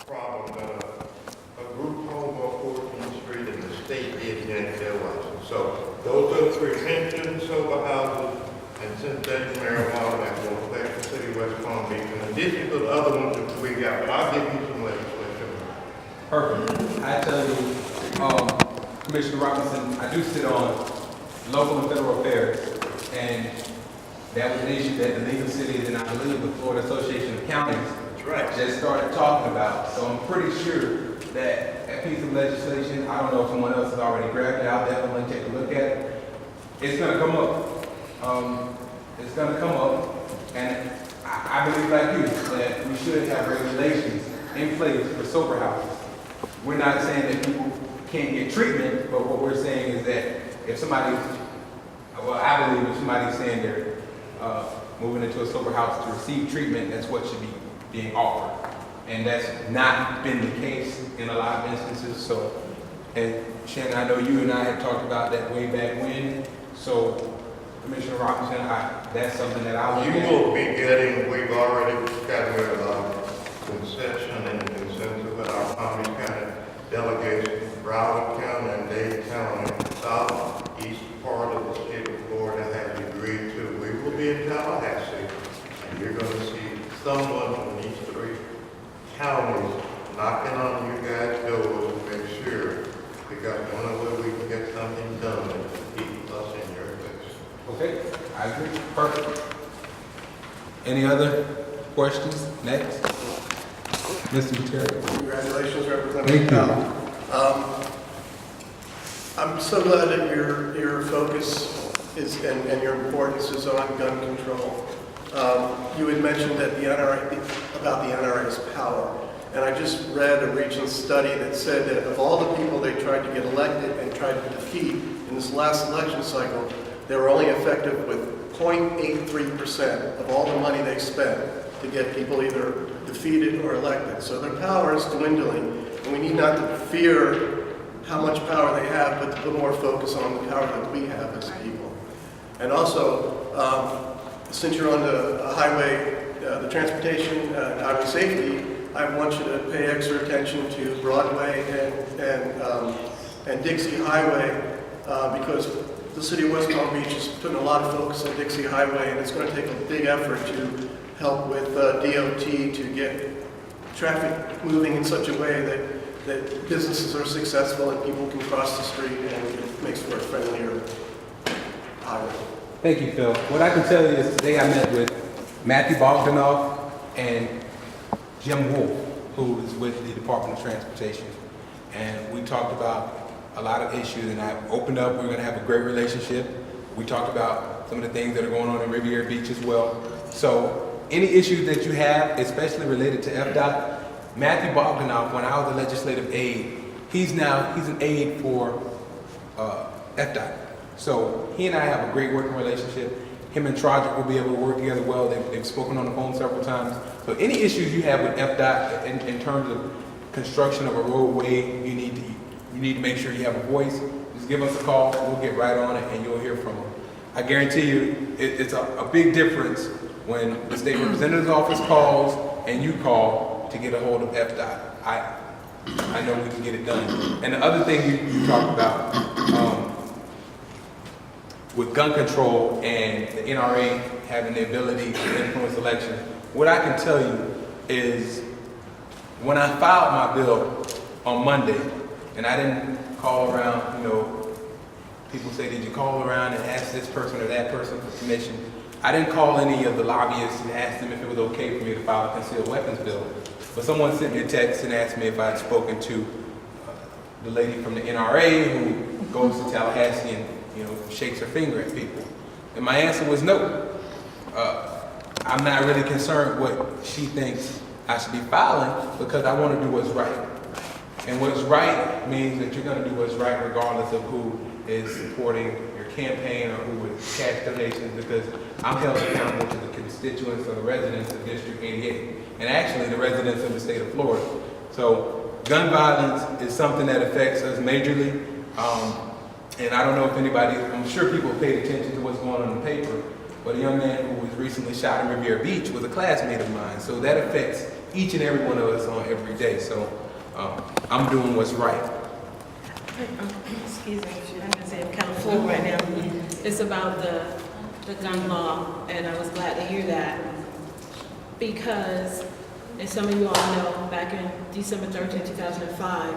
problem that a group home on 14th Street in the state did yank their license. So those are the prevention sober houses and synthetic marijuana that will affect the city of West Palm Beach, in addition to the other ones that we got. But I'll give you some legislation. Perfect. I tell you, Commissioner Robinson, I do sit on local and federal affairs, and that was an issue that the legal cities and I believe the Florida Association of Counties just started talking about. So I'm pretty sure that piece of legislation, I don't know if someone else has already grabbed it, I'll definitely take a look at it. It's going to come up. It's going to come up, and I believe like you that we should have regulations in place for sober houses. We're not saying that people can't get treatment, but what we're saying is that if somebody's, well, I believe if somebody's saying they're moving into a sober house to receive treatment, that's what should be being offered. And that's not been the case in a lot of instances. So, and Shannon, I know you and I had talked about that way back when. So, Commissioner Robinson, that's something that I will You will be getting, we've already got a concession and consensus with our Palm Beach County delegation, Broward County and Dade County, southeast part of the state of Florida has agreed to. We will be in Tallahassee, and you're going to see someone from these three counties knocking on you guys' doors to make sure, because one of the ways we can get something done is to keep us in your face. Okay, I agree. Perfect. Any other questions? Next. Mr. Material. Congratulations, Representative Powell. I'm so glad that your focus is and your importance is on gun control. You had mentioned that the NRA's power, and I just read a recent study that said that of all the people they tried to get elected and tried to defeat in this last election cycle, they were only effective with 0.83% of all the money they spent to get people either defeated or elected. So their power is dwindling, and we need not to fear how much power they have, but to put more focus on the power that we have as people. And also, since you're on the highway, the transportation and highway safety, I want you to pay extra attention to Broadway and Dixie Highway because the city of West Palm Beach is putting a lot of focus on Dixie Highway, and it's going to take a big effort to help with DOT to get traffic moving in such a way that businesses are successful and people can cross the street and it makes for a friendlier highway. Thank you, Phil. What I can tell you is today I met with Matthew Bogdanoff and Jim Wolf, who is with the Department of Transportation. And we talked about a lot of issues, and I opened up, we're going to have a great relationship. We talked about some of the things that are going on in Riviera Beach as well. So any issues that you have, especially related to FDOT, Matthew Bogdanoff, when I was a legislative aide, he's an aide for FDOT. So he and I have a great working relationship. Him and Trogic will be able to work together well. They've spoken on the phone several times. So any issues you have with FDOT in terms of construction of a roadway, you need to make sure you have a voice. Just give us a call. We'll get right on it, and you'll hear from them. I guarantee you, it's a big difference when the state representative's office calls and you call to get a hold of FDOT. I know we can get it done. And the other thing you talked about with gun control and the NRA having the ability to influence elections, what I can tell you is when I filed my bill on Monday, and I didn't call around, people say, did you call around and ask this person or that person for permission? I didn't call any of the lobbyists and ask them if it was okay for me to file a concealed weapons bill. But someone sent me a text and asked me if I had spoken to the lady from the NRA who goes to Tallahassee and shakes her finger at people. And my answer was no. I'm not really concerned what she thinks I should be filing because I want to do what's right. And what's right means that you're going to do what's right regardless of who is supporting your campaign or who would cash donations, because I'm held accountable to the constituents or the residents of District 88 and actually the residents of the state of Florida. So gun violence is something that affects us majorly. And I don't know if anybody, I'm sure people paid attention to what's going on in the paper, but a young man who was recently shot in Riviera Beach was a classmate of mine. So that affects each and every one of us on every day. So I'm doing what's right. Excuse me, I'm gonna say I'm kind of full right now. It's about the gun law, and I was glad to hear that. Because, as some of you all know, back in December 13, 2005,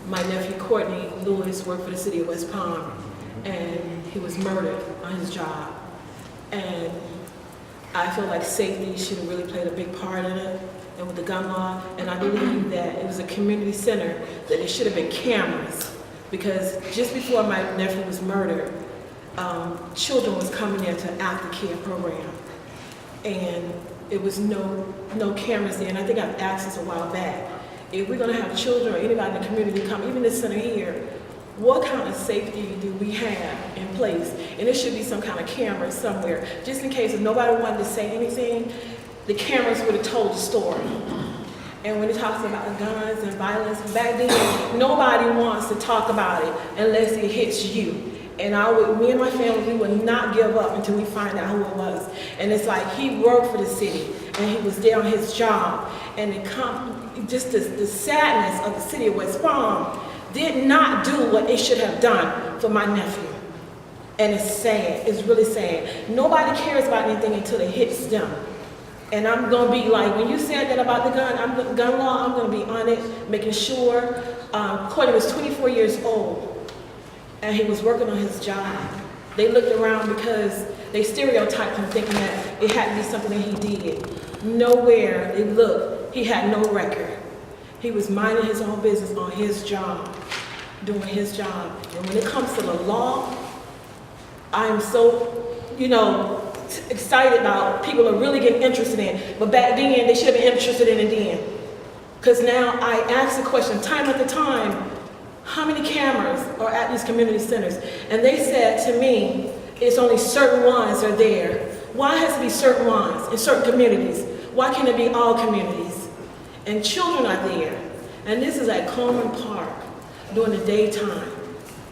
my nephew Courtney Lewis worked for the city of West Palm, and he was murdered on his job. And I feel like safety should have really played a big part in it, and with the gun law, and I believe that it was a community center, that there should have been cameras. Because just before my nephew was murdered, children was coming into aftercare program, and it was no cameras there. And I think I've asked this a while back. If we're gonna have children or anybody in the community come, even this center here, what kind of safety do we have in place? And there should be some kind of camera somewhere, just in case if nobody wanted to say anything, the cameras would have told the story. And when it talks about guns and violence, back then, nobody wants to talk about it unless it hits you. And me and my family, we would not give up until we find out who it was. And it's like he worked for the city, and he was there on his job. And just the sadness of the city of West Palm did not do what it should have done for my nephew. And it's sad, it's really sad. Nobody cares about anything until it hits them. And I'm gonna be like, when you said that about the gun law, I'm gonna be on it, making sure. Courtney was 24 years old, and he was working on his job. They looked around because they stereotyped him thinking that it had to be something that he did. Nowhere they looked, he had no record. He was minding his own business on his job, doing his job. And when it comes to the law, I'm so, excited about people are really getting interested in it. But back then, they should have been interested in it then. Because now I ask the question time after time, how many cameras are at these community centers? And they said to me, it's only certain ones are there. Why has to be certain ones in certain communities? Why can't it be all communities? And children are there. And this is at Coleman Park during the daytime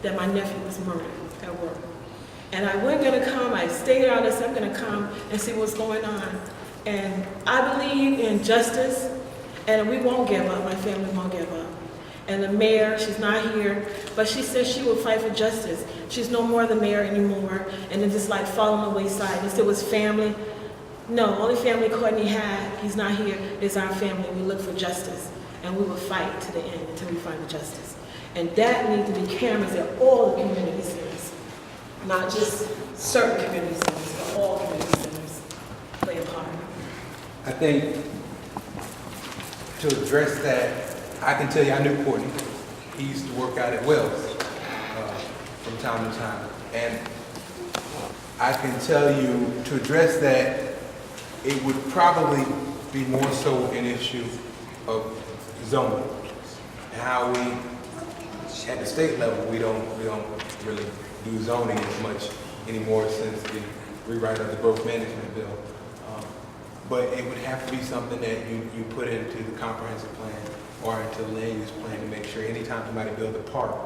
that my nephew was murdered at work. And I wasn't gonna come, I stayed out and said I'm gonna come and see what's going on. And I believe in justice, and we won't give up, my family won't give up. And the mayor, she's not here, but she said she will fight for justice. She's no more the mayor anymore, and it just like fall on the wayside. And it was family. No, only family Courtney had, he's not here, is our family. We look for justice, and we will fight to the end until we find the justice. And that needs to be cameras at all the community centers, not just certain community centers, but all community centers play a part. I think to address that, I can tell you I knew Courtney. He used to work out at Wells from time to time. And I can tell you to address that, it would probably be more so an issue of zoning. And how we, at the state level, we don't really do zoning as much anymore since the rewrite of the growth management bill. But it would have to be something that you put into the comprehensive plan or into the land use plan to make sure anytime somebody builds a park,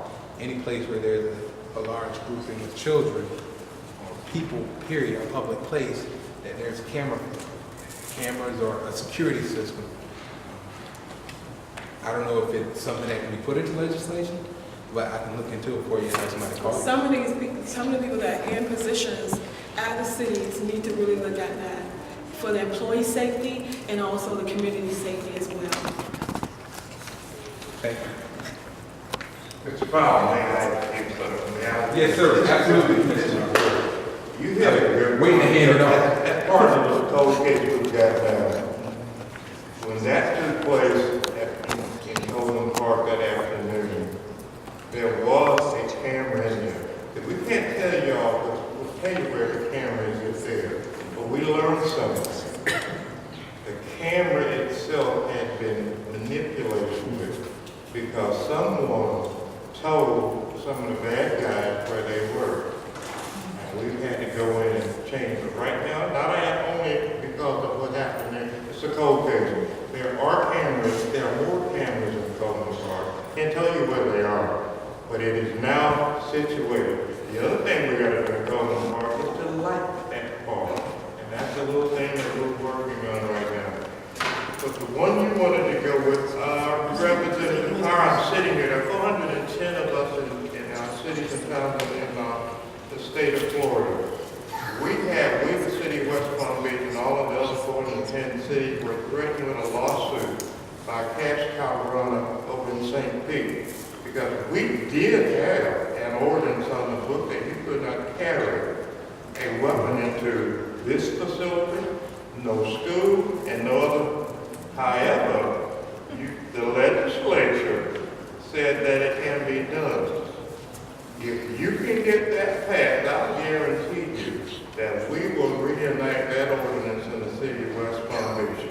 any place where there's a large grouping of children or people, period, a public place, that there's cameras or a security system. I don't know if it's something that can be put into legislation, but I can look into it for you and have somebody call you. Some of the people that are in positions at the cities need to really look at that for the employee safety and also the community safety as well. Thank you. Mr. Powell, may I speak something? Yes, sir. Absolutely. You hit a good Waiting to hand it off. That part of the cold case we got down. When that took place in Coleman Park that afternoon, there was a camera in there. We can't tell y'all, we'll tell you where the camera is there, but we learned something. The camera itself had been manipulated with because someone told some of the bad guys where they were. And we had to go in and change it. Right now, not only because of what happened there, it's a cold case. There are cameras, there are more cameras in Coleman Park. Can't tell you where they are, but it is now situated. The other thing we got to do in Coleman Park is to light that park. And that's a little thing that we're working on right now. But the one you cities and towns in the state of Florida. We, the city of West Palm Beach and all of the other 410 cities were threatened with a lawsuit by cash cow runner over in St. Pete. Because we did have an ordinance on the book that you could not carry a weapon into this facility, no school, and no other. However, the legislature said that it can be done. If you can get that passed, I'll guarantee you that we will reenact that ordinance in the city of West Palm Beach.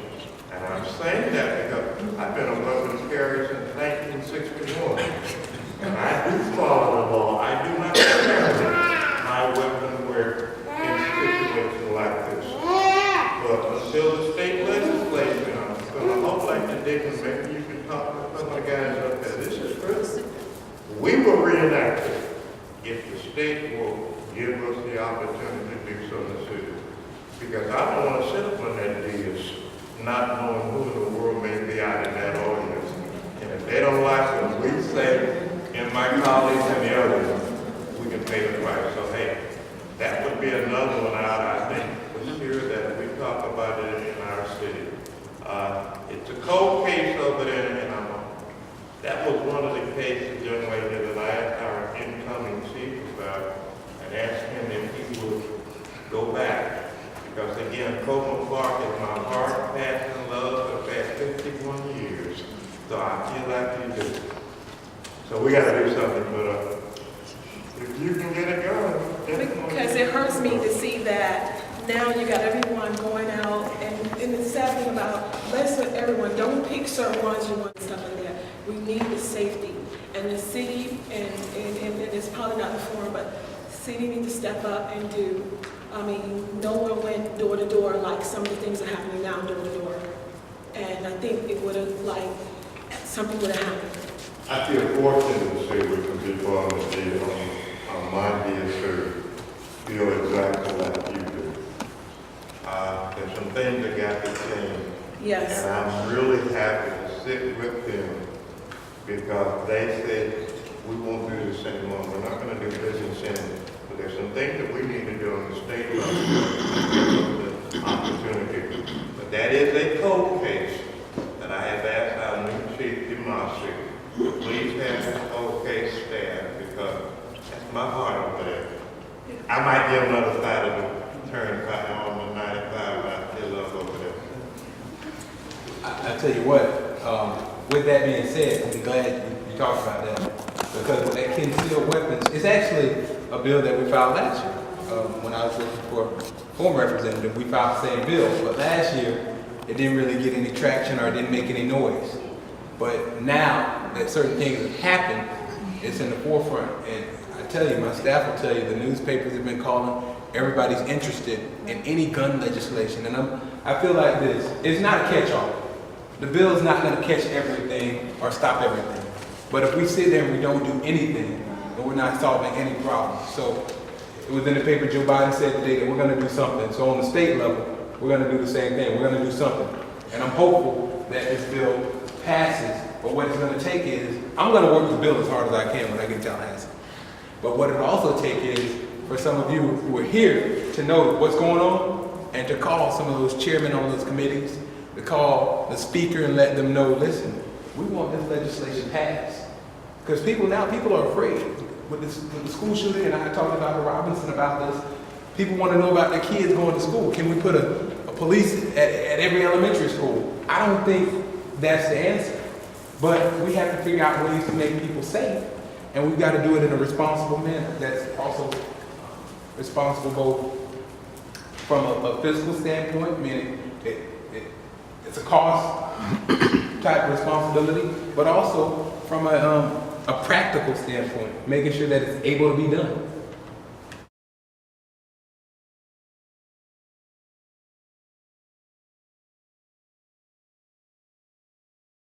And I'm saying that because I've been a weapons carrier since 1961. And I do follow the law. I do not carry my weapon where in situations like this. But until the state legislature, I'm going to hope like the Dickens, maybe you can talk to some of the guys up there. This is critical. We will reenact it if the state will give us the opportunity to do so in the city. Because I don't want to sit up on that DS not knowing who in the world may be out in that audience. And if they don't like what we say, and my colleagues and the others, we can pay the price. So hey, that would be another one out, I think, for sure that we talk about it in our city. It's a cold case over there, and that was one of the cases, young lady, that I asked our incoming chief about and asked him if he would go back. Because again, Coleman Park is my heart, passion, love for the past 51 years. So I feel like you do. So we got to do something, but if you can get it going. Because it hurts me to see that now you got everyone going out, and the sad thing about, let's let everyone, don't pick certain ones you want and stuff like that. We need the safety. And the city, and it's probably not the forum, but the city needs to step up and do. I mean, no one went door to door like some of the things are happening now door to door. And I think it would have, like, something would have happened. I feel fortunate to say we can be part of the deal on my dear sir, feel exactly like you do. There's some things that got to change. Yes. And I'm really happy to sit with them because they said we won't do this anymore. We're not going to do business in it. But there's some things that we need to do on the state level to give us the opportunity. But that is a cold case that I have asked our new chief, Demasi, please have this whole case staff because that's my heart over there. I might give another side of the turnpike on the 95, but I still love over there. I tell you what, with that being said, I'm glad you talked about that. Because with that concealed weapons, it's actually a bill that we filed last year. When I was working for a former representative, we filed the same bill. But last year, it didn't really get any traction or it didn't make any noise. But now that certain things have happened, it's in the forefront. And I tell you, my staff will tell you, the newspapers have been calling, everybody's interested in any gun legislation. And I feel like this, it's not a catch-all. The bill is not going to catch everything or stop everything. But if we sit there and we don't do anything, then we're not solving any problems. So it was in the paper, Joe Biden said today that we're going to do something. So on the state level, we're going to do the same thing. We're going to do something. And I'm hopeful that this bill passes. But what it's going to take is, I'm going to work the bill as hard as I can when I get to Tallahassee. But what it'll also take is for some of you who are here to know what's going on and to call some of those chairmen on those committees, to call the speaker and let them know, listen, we want this legislation passed. Because people are afraid. With the school shooting, and I talked about Robinson about this, people want to know about their kids going to school. Can we put a police at every elementary school? I don't think that's the answer. But we have to figure out ways to make people safe. And we've got to do it in a responsible manner. That's also responsible both from a fiscal standpoint, meaning it's a cost type of responsibility, but also from a practical standpoint, making sure that it's able to be done.